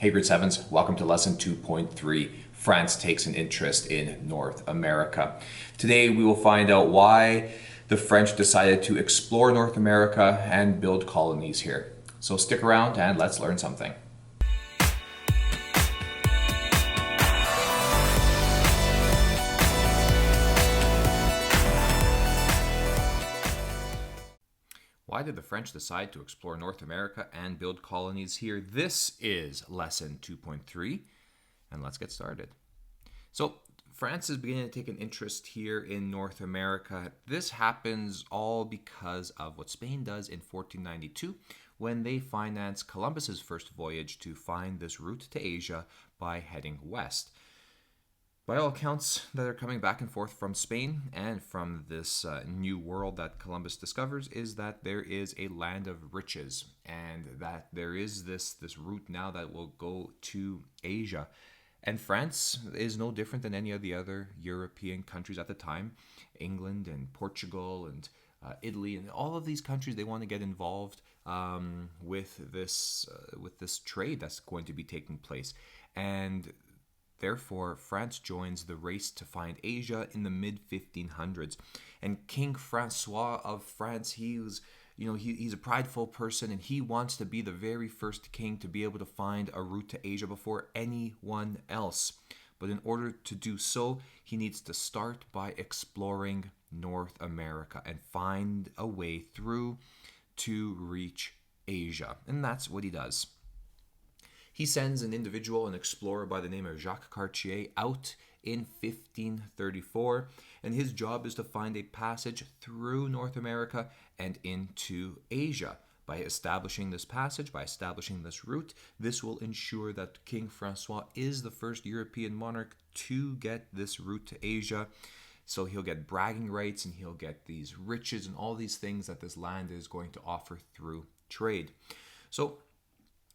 Hey, grade sevens, welcome to lesson 2.3. France takes an interest in North America. Today we will find out why the French decided to explore North America and build colonies here. So stick around and let's learn something. Why did the French decide to explore North America and build colonies here? This is lesson 2.3, and let's get started. So, France is beginning to take an interest here in North America. This happens all because of what Spain does in 1492 when they finance Columbus's first voyage to find this route to Asia by heading west. By all accounts that are coming back and forth from Spain and from this new world that Columbus discovers is that there is a land of riches and that there is this route now that will go to Asia. And France is no different than any of the other European countries at the time. England and Portugal and Italy and all of these countries, they want to get involved with this trade that's going to be taking place. And therefore, France joins the race to find Asia in the mid-1500s. And King Francois of France, he's a prideful person and he wants to be the very first king to be able to find a route to Asia before anyone else. But in order to do so, he needs to start by exploring North America and find a way through to reach Asia. And that's what he does. He sends an individual, an explorer by the name of Jacques Cartier, out in 1534, and his job is to find a passage through North America and into Asia. By establishing this passage, by establishing this route, this will ensure that King Francois is the first European monarch to get this route to Asia. So he'll get bragging rights and he'll get these riches and all these things that this land is going to offer through trade. So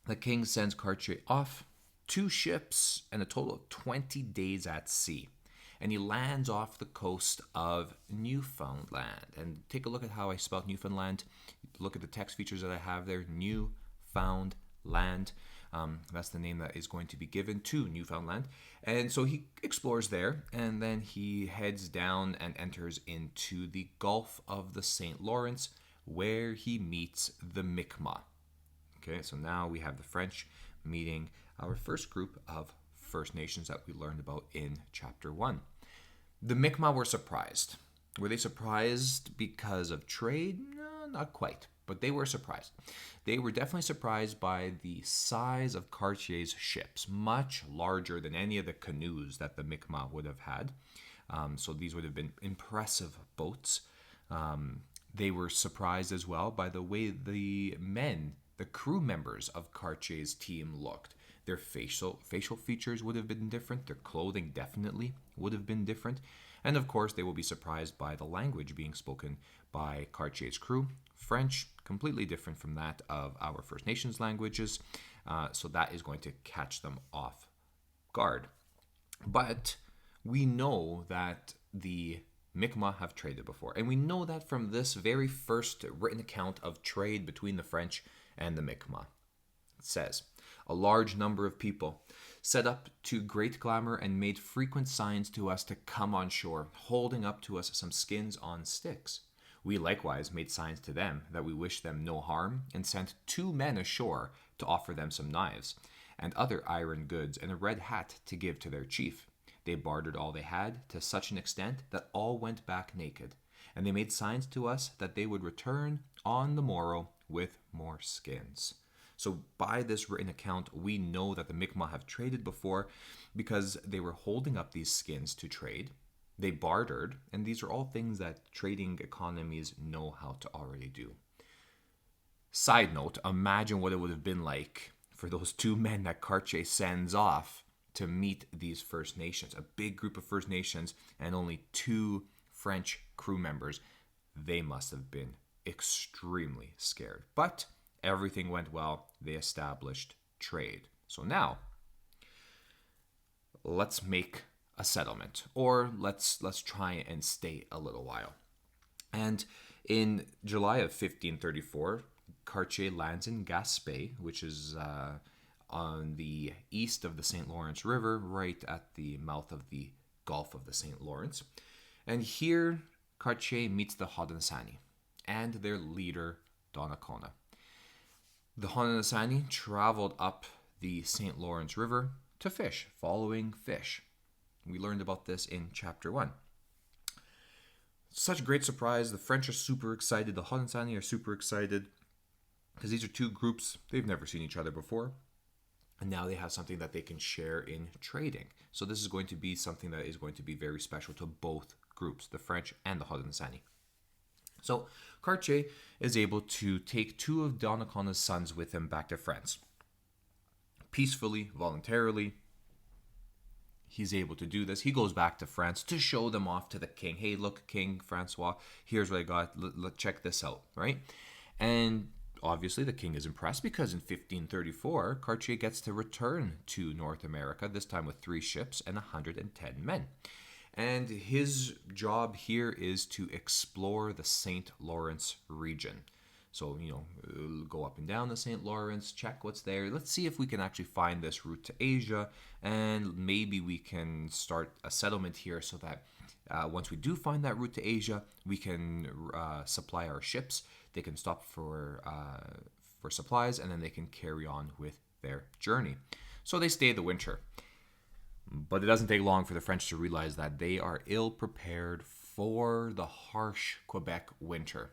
the king sends Cartier off, 2 ships, and a total of 20 days at sea. And he lands off the coast of Newfoundland. And take a look at how I spelled Newfoundland. Look at the text features that I have there. Newfoundland. That's the name that is going to be given to Newfoundland. And so he explores there, and then he heads down and enters into the Gulf of the St. Lawrence, where he meets the Mi'kmaq. Okay, so now we have the French meeting our first group of First Nations that we learned about in Chapter 1. The Mi'kmaq were surprised. Were they surprised because of trade? No, not quite, but they were surprised. They were definitely surprised by the size of Cartier's ships, much larger than any of the canoes that the Mi'kmaq would have had. So these would have been impressive boats. They were surprised as well by the way the crew members of Cartier's team looked. Their facial features would have been different. Their clothing definitely would have been different. And of course, they will be surprised by the language being spoken by Cartier's crew. French, completely different from that of our First Nations languages. So that is going to catch them off guard. But we know that the Mi'kmaq have traded before. And we know that from this very first written account of trade between the French and the Mi'kmaq. It says, a large number of people set up to great glamour and made frequent signs to us to come on shore, holding up to us some skins on sticks. We likewise made signs to them that we wished them no harm, and sent 2 men ashore to offer them some knives, and other iron goods, and a red hat to give to their chief. They bartered all they had to such an extent that all went back naked, and they made signs to us that they would return on the morrow with more skins. So by this written account, we know that the Mi'kmaq have traded before because they were holding up these skins to trade. They bartered, and these are all things that trading economies know how to already do. Side note, imagine what it would have been like for those 2 men that Cartier sends off to meet these First Nations, a big group of First Nations and only 2 French crew members. They must have been extremely scared. But everything went well. They established trade. So now, let's make a settlement, or let's try and stay a little while. And in July of 1534, Cartier lands in Gaspé, which is on the east of the St. Lawrence River, right at the mouth of the Gulf of the St. Lawrence. And here, Cartier meets the Haudenosaunee and their leader, Donnacona. The Haudenosaunee traveled up the St. Lawrence River to fish, following fish. We learned about this in chapter 1. Such a great surprise. The French are super excited. The Haudenosaunee are super excited because these are two groups. They've never seen each other before. And now they have something that they can share in trading. So this is going to be something that is going to be very special to both groups, the French and the Haudenosaunee. So Cartier is able to take 2 of Donnacona's sons with him back to France. Peacefully, voluntarily, he's able to do this. He goes back to France to show them off to the king. Hey, look, King Francois, here's what I got. Check this out, right? And obviously the king is impressed because in 1534, Cartier gets to return to North America, this time with 3 ships and 110 men. And his job here is to explore the St. Lawrence region. So, go up and down the St. Lawrence, check what's there. Let's see if we can actually find this route to Asia, and maybe we can start a settlement here so that once we do find that route to Asia, we can supply our ships. They can stop for supplies, and then they can carry on with their journey. So they stay the winter. But it doesn't take long for the French to realize that they are ill prepared for the harsh Quebec winter.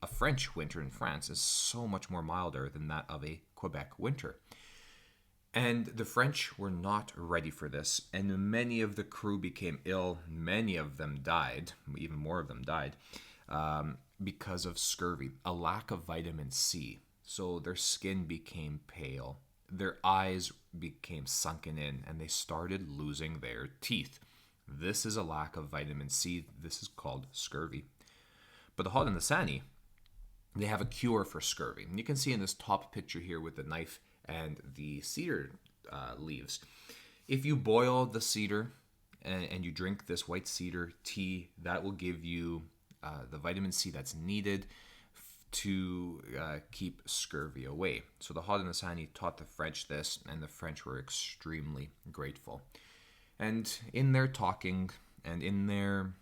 A French winter in France is so much more milder than that of a Quebec winter. And the French were not ready for this, and many of the crew became ill. Many of them died, even more of them died, because of scurvy, a lack of vitamin C. So their skin became pale. Their eyes became sunken in, and they started losing their teeth. This is a lack of vitamin C. This is called scurvy. But the Haudenosaunee, they have a cure for scurvy. And you can see in this top picture here with the knife and the cedar leaves. If you boil the cedar and you drink this white cedar tea, that will give you the vitamin C that's needed to keep scurvy away. So the Haudenosaunee taught the French this, and the French were extremely grateful. And in their talking and in their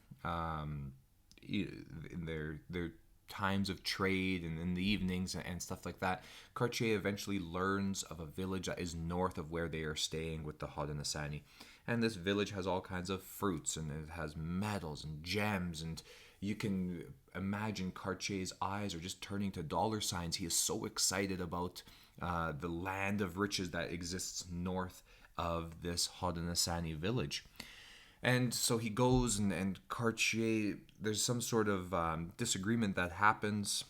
times of trade and in the evenings and stuff like that, Cartier eventually learns of a village that is north of where they are staying with the Haudenosaunee. And this village has all kinds of fruits, and it has metals and gems, and you can imagine Cartier's eyes are just turning to dollar signs. He is so excited about the land of riches that exists north of this Haudenosaunee village. And so he goes, and Cartier, there's some sort of disagreement that happens.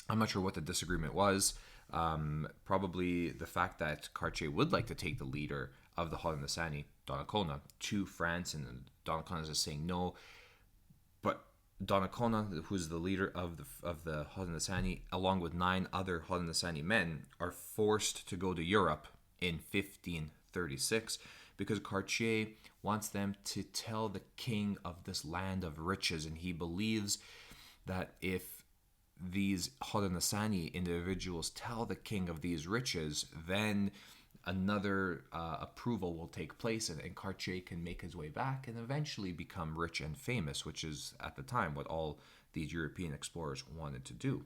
I'm not sure what the disagreement was. Probably the fact that Cartier would like to take the leader of the Haudenosaunee, Donnacona, to France, and Donnacona is saying no. But Donnacona, who's the leader of the Haudenosaunee, along with 9 other Haudenosaunee men, are forced to go to Europe in 1536 because Cartier wants them to tell the king of this land of riches, and he believes that if these Haudenosaunee individuals tell the king of these riches, then another approval will take place, and Cartier can make his way back and eventually become rich and famous, which is at the time what all these European explorers wanted to do.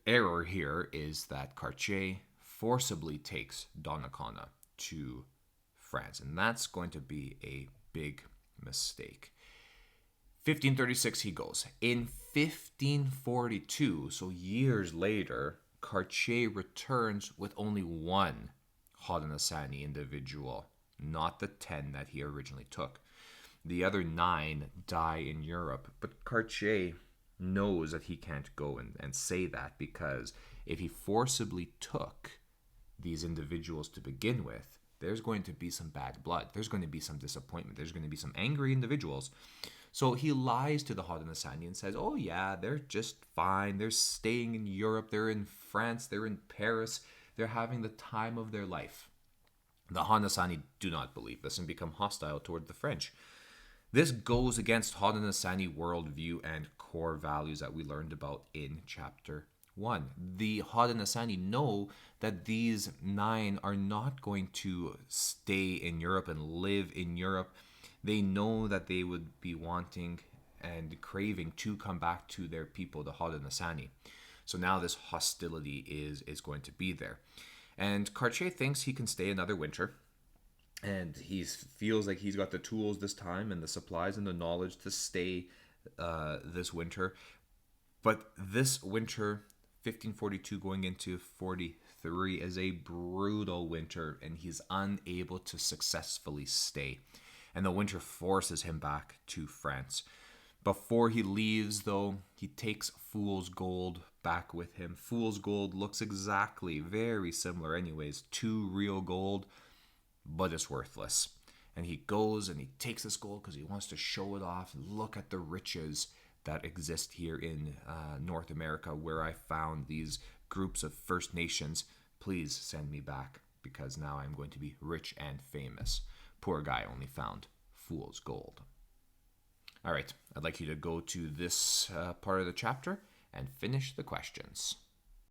Error here is that Cartier forcibly takes Donnacona to France, and that's going to be a big mistake. 1536 he goes. In 1542, so years later, Cartier returns with only 1 Haudenosaunee individual, not the 10 that he originally took. The other 9 die in Europe, but Cartier knows that he can't go and say that, because if he forcibly took these individuals to begin with, there's going to be some bad blood. There's going to be some disappointment. There's going to be some angry individuals. So he lies to the Haudenosaunee and says, oh yeah, they're just fine. They're staying in Europe. They're in France. They're in Paris. They're having the time of their life. The Haudenosaunee do not believe this and become hostile toward the French. This goes against Haudenosaunee worldview and core values that we learned about in chapter One, the Haudenosaunee know that these 9 are not going to stay in Europe and live in Europe. They know that they would be wanting and craving to come back to their people, the Haudenosaunee. So now this hostility is going to be there. And Cartier thinks he can stay another winter. And he feels like he's got the tools this time and the supplies and the knowledge to stay this winter. But this winter, 1542 going into 43, is a brutal winter, and he's unable to successfully stay. And the winter forces him back to France. Before he leaves, though, he takes Fool's Gold back with him. Fool's Gold looks exactly, very similar anyways, to real gold, but it's worthless. And he goes and he takes this gold because he wants to show it off and look at the riches that exist here in North America, where I found these groups of First Nations. Please send me back, because now I'm going to be rich and famous. Poor guy only found Fool's Gold. All right, I'd like you to go to this part of the chapter and finish the questions.